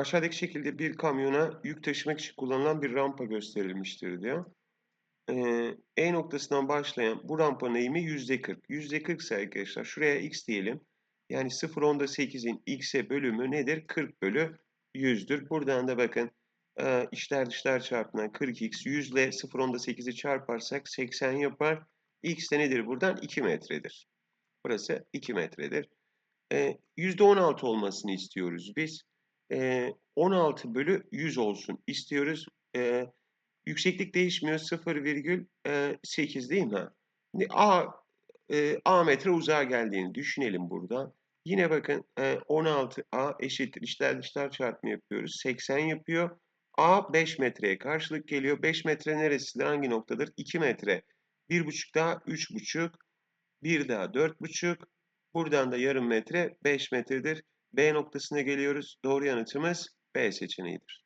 Aşağıdaki şekilde bir kamyona yük taşımak için kullanılan bir rampa gösterilmiştir diyor. E noktasından başlayan bu rampanın eğimi %40. %40 ise arkadaşlar şuraya x diyelim. Yani 0,8'in x'e bölümü nedir? 40 bölü 100'dür. Buradan da bakın içler dışlar çarpımından 40x 100 ile 0,8'i çarparsak 80 yapar. X de nedir buradan? 2 metredir. Burası 2 metredir. %16 olmasını istiyoruz biz. 16 bölü 100 olsun istiyoruz. Yükseklik değişmiyor. 0,8 değil mi? A metre uzağa geldiğini düşünelim burada. Yine bakın 16A eşittir. İçler dışlar çarpımı yapıyoruz. 80 yapıyor. A 5 metreye karşılık geliyor. 5 metre neresidir? Hangi noktadır? 2 metre. 1,5 daha 3,5. Bir daha 4,5. Buradan da yarım metre 5 metredir. B noktasına geliyoruz. Doğru yanıtımız B seçeneğidir.